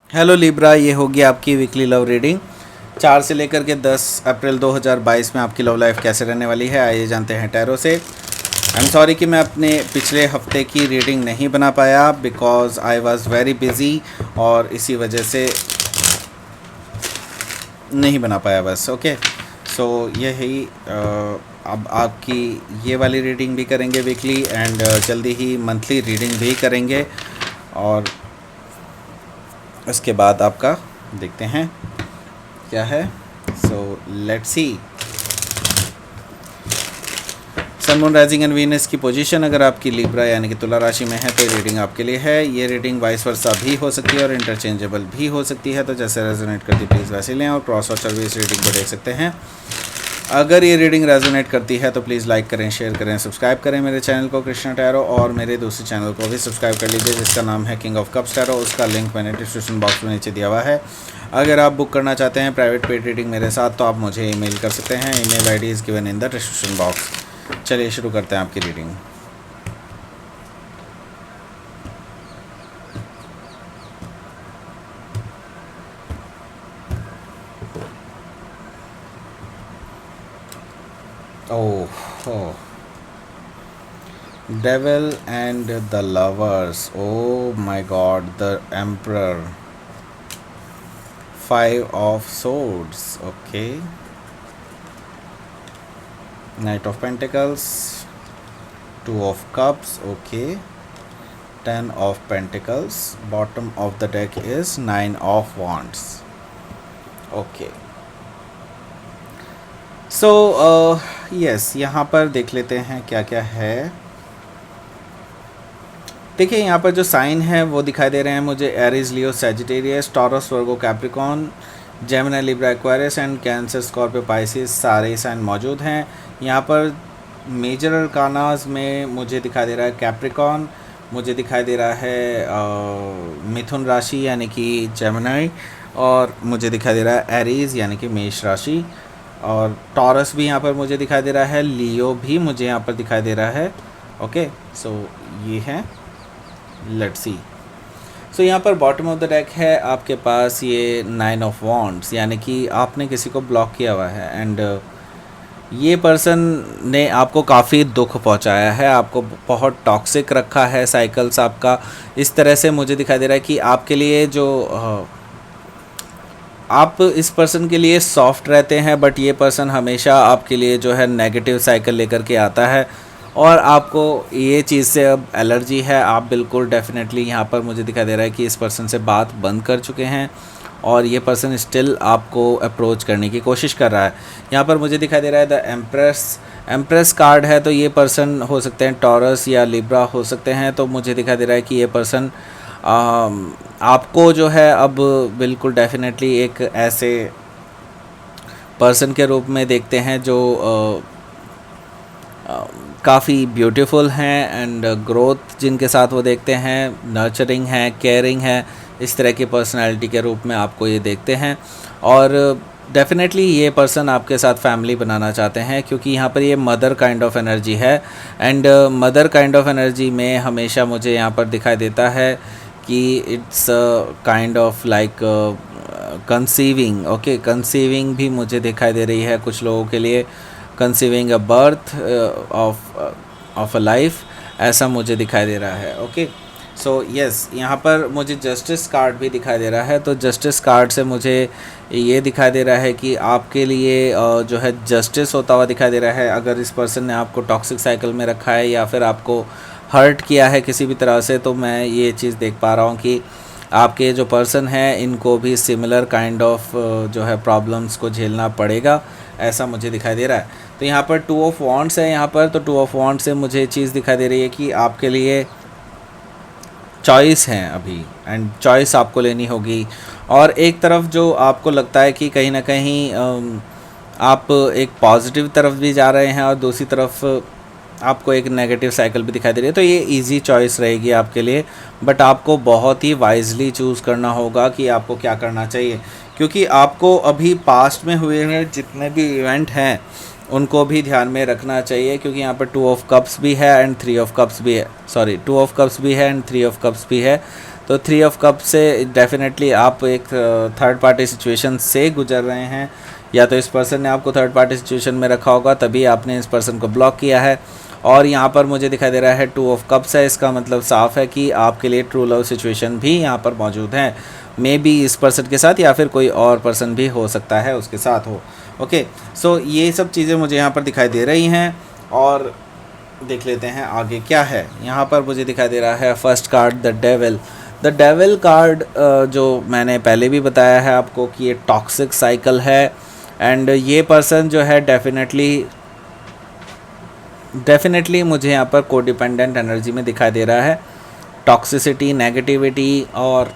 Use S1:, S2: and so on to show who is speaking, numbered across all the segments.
S1: Hello Libra, ये होगी आपकी वीकली लव रीडिंग 4 से लेकर के 10 अप्रैल 2022 में आपकी लव लाइफ कैसे रहने वाली है। आइए जानते हैं टैरो से। आई एम सॉरी कि मैं अपने पिछले हफ्ते की रीडिंग नहीं बना पाया because I was very busy और इसी वजह से नहीं बना पाया बस। ओके, सो यही अब आपकी ये वाली रीडिंग भी करेंगे वीकली एंड जल्दी ही मंथली रीडिंग भी करेंगे और उसके बाद आपका देखते हैं क्या है। So let's see. Sun moon rising and Venus की पोजीशन अगर आपकी लिब्रा यानी कि तुला राशि में है तो ये रीडिंग आपके लिए है। ये रीडिंग वाइस वर्सा भी हो सकती है और इंटरचेंजेबल भी हो सकती है, तो जैसे रेजोनेट करती है प्लीज़ वैसे लें और क्रॉस वॉचर भी इस रीडिंग को देख सकते हैं। अगर ये रीडिंग रेजोनेट करती है तो प्लीज़ लाइक करें, शेयर करें, सब्सक्राइब करें मेरे चैनल को कृष्णा टैरो, और मेरे दूसरे चैनल को भी सब्सक्राइब कर लीजिए जिसका नाम है किंग ऑफ कप्स टैरो। उसका लिंक मैंने डिस्क्रिप्शन बॉक्स में नीचे दिया हुआ है। अगर आप बुक करना चाहते हैं प्राइवेट पेड रीडिंग मेरे साथ तो आप मुझे ईमेल कर सकते हैं। Email ID is given in the description box. चलिए शुरू करते हैं आपकी reading. Oh, Devil and the lovers. Oh my god, the emperor. 5 of swords. Okay. Knight of pentacles. 2 of cups. Okay. 10 of pentacles. Bottom of the deck is 9 of wands. Okay. So yes, यहाँ पर देख लेते हैं क्या क्या है। देखिए यहाँ पर जो साइन है वो दिखाई दे रहे हैं मुझे। Aries, Leo, Sagittarius, taurus, Virgo, Capricorn, Gemini, Libra, Aquarius and cancer, Scorpio, Pisces, सारे साइन मौजूद हैं। यहाँ पर मेजर अरकानाज में मुझे दिखाई दे रहा है कैप्रिकॉन, मुझे दिखाई दे रहा है मिथुन राशि यानी कि जेमिनी, और मुझे दिखाई दे रहा है एरीज यानी कि मेष राशि, और टॉरस भी यहाँ पर मुझे दिखाई दे रहा है, लियो भी मुझे यहाँ पर दिखाई दे रहा है। ओके, सो ये है। Let's see. सो यहाँ पर बॉटम ऑफ द डेक है आपके पास ये 9 ऑफ वॉन्ड्स, यानी कि आपने किसी को ब्लॉक किया हुआ है एंड ये पर्सन ने आपको काफ़ी दुख पहुँचाया है, आपको बहुत टॉक्सिक रखा है साइकिल्स आपका। इस तरह से मुझे दिखाई दे रहा है कि आपके लिए जो आप इस पर्सन के लिए सॉफ्ट रहते हैं, बट ये पर्सन हमेशा आपके लिए जो है नेगेटिव साइकिल लेकर के आता है और आपको ये चीज़ से अब एलर्जी है। आप बिल्कुल डेफिनेटली यहाँ पर मुझे दिखाई दे रहा है कि इस पर्सन से बात बंद कर चुके हैं और ये पर्सन स्टिल आपको अप्रोच करने की कोशिश कर रहा है। यहाँ पर मुझे दिखाई दे रहा है द एम्प्रेस कार्ड है, तो ये पर्सन हो सकते हैं टॉरस या लिब्रा हो सकते हैं। तो मुझे दिखाई दे रहा है कि ये पर्सन आपको जो है अब बिल्कुल डेफिनेटली एक ऐसे पर्सन के रूप में देखते हैं जो काफ़ी ब्यूटीफुल हैं एंड ग्रोथ जिनके साथ वो देखते हैं, नर्चरिंग है, केयरिंग है, इस तरह की पर्सनालिटी के रूप में आपको ये देखते हैं। और डेफिनेटली ये पर्सन आपके साथ फैमिली बनाना चाहते हैं क्योंकि यहाँ पर ये मदर काइंड ऑफ एनर्जी है and mother kind of energy में हमेशा मुझे यहाँ पर दिखाई देता है कि it's kind of like conceiving. Okay, conceiving भी मुझे दिखाई दे रही है कुछ लोगों के लिए, conceiving a birth of a life, ऐसा मुझे दिखाई दे रहा है। ओके, सो यस, यहाँ पर मुझे जस्टिस कार्ड भी दिखाई दे रहा है। तो जस्टिस कार्ड से मुझे ये दिखाई दे रहा है कि आपके लिए जो है जस्टिस होता हुआ दिखाई दे रहा है। अगर इस पर्सन ने आपको टॉक्सिक साइकिल में रखा है या फिर आपको हर्ट किया है किसी भी तरह से, तो मैं ये चीज़ देख पा रहा हूँ कि आपके जो पर्सन हैं इनको भी सिमिलर काइंड ऑफ जो है प्रॉब्लम्स को झेलना पड़ेगा, ऐसा मुझे दिखाई दे रहा है। तो यहाँ पर 2 ऑफ वॉन्ड्स है यहाँ पर, तो 2 ऑफ वॉन्ड्स से मुझे चीज़ दिखाई दे रही है कि आपके लिए चॉइस हैं अभी एंड चॉइस आपको लेनी होगी। और एक तरफ जो आपको लगता है कि कहीं ना कहीं आप एक पॉजिटिव तरफ भी जा रहे हैं और दूसरी तरफ आपको एक नेगेटिव साइकिल भी दिखाई दे रही है। तो ये इजी चॉइस रहेगी आपके लिए, बट आपको बहुत ही वाइजली चूज़ करना होगा कि आपको क्या करना चाहिए, क्योंकि आपको अभी पास्ट में हुए हैं जितने भी इवेंट हैं उनको भी ध्यान में रखना चाहिए, क्योंकि यहाँ पर 2 ऑफ कप्स भी है एंड 3 ऑफ कप्स भी है, सॉरी 2 ऑफ कप्स भी है एंड 3 ऑफ कप्स भी है। तो 3 ऑफ कप से डेफिनेटली आप एक थर्ड पार्टी सिचुएशन से गुजर रहे हैं, या तो इस पर्सन ने आपको थर्ड पार्टी सिचुएशन में रखा होगा तभी आपने इस पर्सन को ब्लॉक किया है। और यहाँ पर मुझे दिखाई दे रहा है 2 ऑफ कप्स है, इसका मतलब साफ़ है कि आपके लिए ट्रू लव सिचुएशन भी यहाँ पर मौजूद है, मे बी इस पर्सन के साथ या फिर कोई और पर्सन भी हो सकता है उसके साथ हो। ओके, सो ये सब चीज़ें मुझे यहाँ पर दिखाई दे रही हैं। और देख लेते हैं आगे क्या है। यहाँ पर मुझे दिखाई दे रहा है first card the devil. The devil card जो मैंने पहले भी बताया है आपको कि ये टॉक्सिक साइकिल है, एंड ये पर्सन जो है डेफिनेटली मुझे यहाँ पर कोडिपेंडेंट एनर्जी में दिखाई दे रहा है। टॉक्सिसिटी, नेगेटिविटी और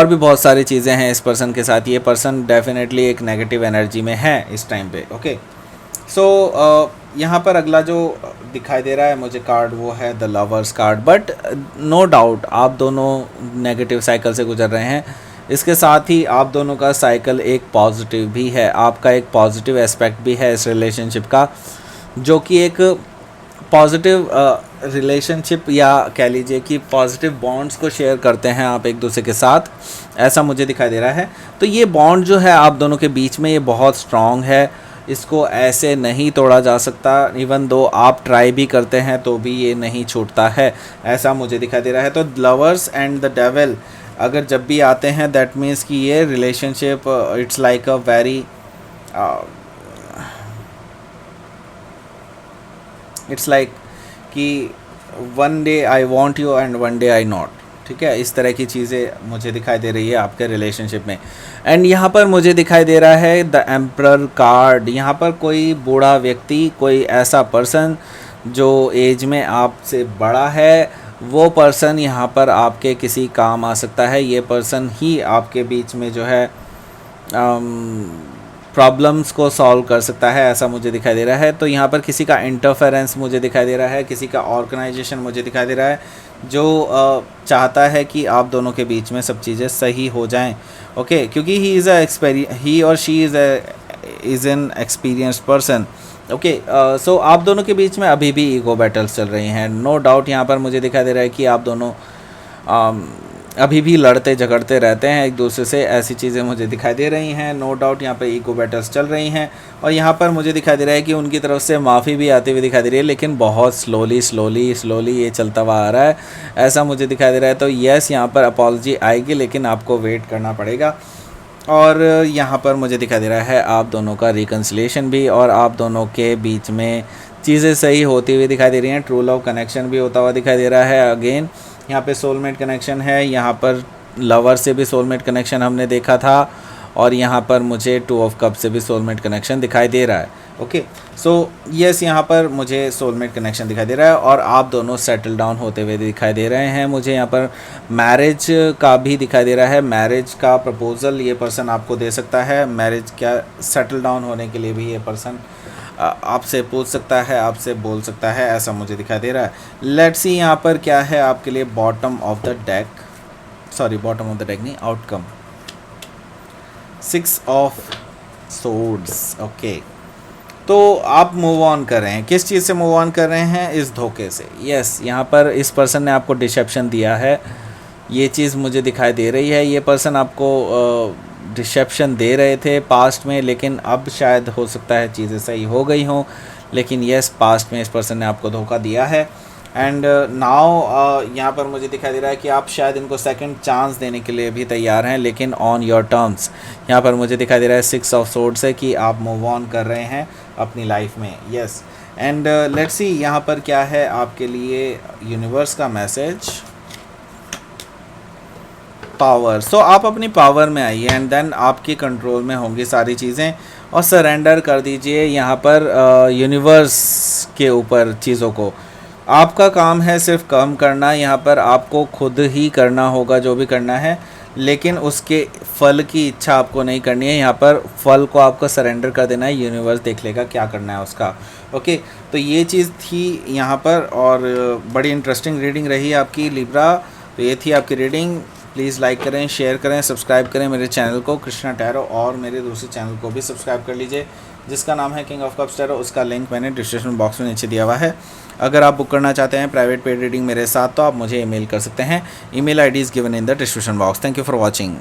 S1: भी बहुत सारी चीज़ें हैं इस पर्सन के साथ। ये पर्सन डेफिनेटली एक नेगेटिव एनर्जी में है इस टाइम पे। ओके, सो यहाँ पर अगला जो दिखाई दे रहा है मुझे कार्ड वो है the lovers card. But no doubt आप दोनों नेगेटिव साइकिल से गुजर रहे हैं, इसके साथ ही आप दोनों का साइकिल एक पॉजिटिव भी है, आपका एक पॉजिटिव एस्पेक्ट भी है इस रिलेशनशिप का, जो कि एक पॉजिटिव रिलेशनशिप या कह लीजिए कि पॉजिटिव बॉन्ड्स को शेयर करते हैं आप एक दूसरे के साथ, ऐसा मुझे दिखाई दे रहा है। तो ये बॉन्ड जो है आप दोनों के बीच में ये बहुत स्ट्रॉन्ग है, इसको ऐसे नहीं तोड़ा जा सकता। इवन दो आप ट्राई भी करते हैं तो भी ये नहीं छूटता है, ऐसा मुझे दिखाई दे रहा है। तो लवर्स एंड द डेविल अगर जब भी आते हैं दैट मीन्स कि ये relationship it's like a very it's like कि one day I want you and one day I not, ठीक है, इस तरह की चीज़ें मुझे दिखाई दे रही है आपके रिलेशनशिप में। एंड यहाँ पर मुझे दिखाई दे रहा है द एम्परर कार्ड। यहाँ पर कोई बूढ़ा व्यक्ति, कोई ऐसा पर्सन जो एज में आपसे बड़ा है, वो पर्सन यहाँ पर आपके किसी काम आ सकता है। ये पर्सन ही आपके बीच में जो है प्रॉब्लम्स को सॉल्व कर सकता है, ऐसा मुझे दिखाई दे रहा है। तो यहाँ पर किसी का इंटरफेरेंस मुझे दिखाई दे रहा है, किसी का ऑर्गेनाइजेशन मुझे दिखाई दे रहा है जो चाहता है कि आप दोनों के बीच में सब चीज़ें सही हो जाएं। ओके, क्योंकि ही और she is an experienced person. Okay, so आप दोनों के बीच में अभी भी ईगो बैटल्स चल रही हैं। नो डाउट यहाँ पर मुझे दिखाई दे रहा है कि आप दोनों अभी भी लड़ते झगड़ते रहते हैं एक दूसरे से, ऐसी चीज़ें मुझे दिखाई दे रही हैं। नो डाउट यहाँ पर ईगो बैटल्स चल रही हैं। और यहाँ पर मुझे दिखाई दे रहा है कि उनकी तरफ से माफ़ी भी आती हुई दिखाई दे रही है, लेकिन बहुत स्लोली ये चलता हुआ आ रहा है, ऐसा मुझे दिखाई दे रहा है। तो यस, यहाँ पर अपॉलजी आएगी, लेकिन आपको वेट करना पड़ेगा। और यहाँ पर मुझे दिखाई दे रहा है आप दोनों का रिकन्सिलिएशन भी, और आप दोनों के बीच में चीज़ें सही होती हुई दिखाई दे रही हैं। ट्रू लव कनेक्शन भी होता हुआ दिखाई दे रहा है। अगेन यहाँ पे सोलमेट कनेक्शन है, यहाँ पर लवर से भी सोलमेट कनेक्शन हमने देखा था, और यहाँ पर मुझे 2 ऑफ कप से भी सोलमेट कनेक्शन दिखाई दे रहा है। ओके, सो यस, यहाँ पर मुझे सोलमेट कनेक्शन दिखाई दे रहा है, और आप दोनों सेटल डाउन होते हुए दिखाई दे रहे हैं। मुझे यहाँ पर मैरिज का भी दिखाई दे रहा है, मैरिज का प्रपोज़ल ये पर्सन आपको दे सकता है। मैरिज क्या सेटल डाउन होने के लिए भी ये पर्सन आपसे पूछ सकता है, आपसे बोल सकता है, ऐसा मुझे दिखाई दे रहा है। लेट्स सी यहाँ पर क्या है आपके लिए बॉटम ऑफ द डेक नहीं, आउटकम 6 ऑफ सोर्ड्स। ओके, तो आप मूव ऑन कर रहे हैं, किस चीज़ से मूव ऑन कर रहे हैं? इस धोखे से। यस, यहाँ पर इस पर्सन ने आपको डिसेप्शन दिया है, ये चीज़ मुझे दिखाई दे रही है। ये पर्सन आपको डिसेप्शन दे रहे थे पास्ट में, लेकिन अब शायद हो सकता है चीज़ें सही हो गई हों, लेकिन यस, पास्ट में इस पर्सन ने आपको धोखा दिया है। एंड नाउ यहाँ पर मुझे दिखाई दे रहा है कि आप शायद इनको सेकंड चांस देने के लिए भी तैयार हैं, लेकिन ऑन योर टर्म्स। यहाँ पर मुझे दिखाई दे रहा है 6 ऑफ सोर्ड्स है कि आप मूव ऑन कर रहे हैं अपनी लाइफ में। यस, एंड लेट्स सी यहाँ पर क्या है आपके लिए यूनिवर्स का मैसेज। पावर। सो आप अपनी पावर में आइए, एंड देन आपके कंट्रोल में होंगी सारी चीज़ें, और सरेंडर कर दीजिए यहाँ पर यूनिवर्स के ऊपर चीज़ों को। आपका काम है सिर्फ कम करना, यहाँ पर आपको खुद ही करना होगा जो भी करना है, लेकिन उसके फल की इच्छा आपको नहीं करनी है। यहाँ पर फल को आपको सरेंडर कर देना है, यूनिवर्स देख लेगा क्या करना है उसका। ओके, तो ये चीज़ थी यहाँ पर, और बड़ी इंटरेस्टिंग रीडिंग रही आपकी लिब्रा। तो ये थी आपकी रीडिंग। प्लीज़ लाइक करें, शेयर करें, सब्सक्राइब करें मेरे चैनल को कृष्णा टैरो, और मेरे दूसरे चैनल को भी सब्सक्राइब कर लीजिए जिसका नाम है किंग ऑफ कप्स टैरो। उसका लिंक मैंने डिस्क्रिप्शन बॉक्स में नीचे दिया हुआ है। अगर आप बुक करना चाहते हैं प्राइवेट पेड रीडिंग मेरे साथ तो आप मुझे ईमेल कर सकते हैं। Email ID is given in the description box. Thank you for watching.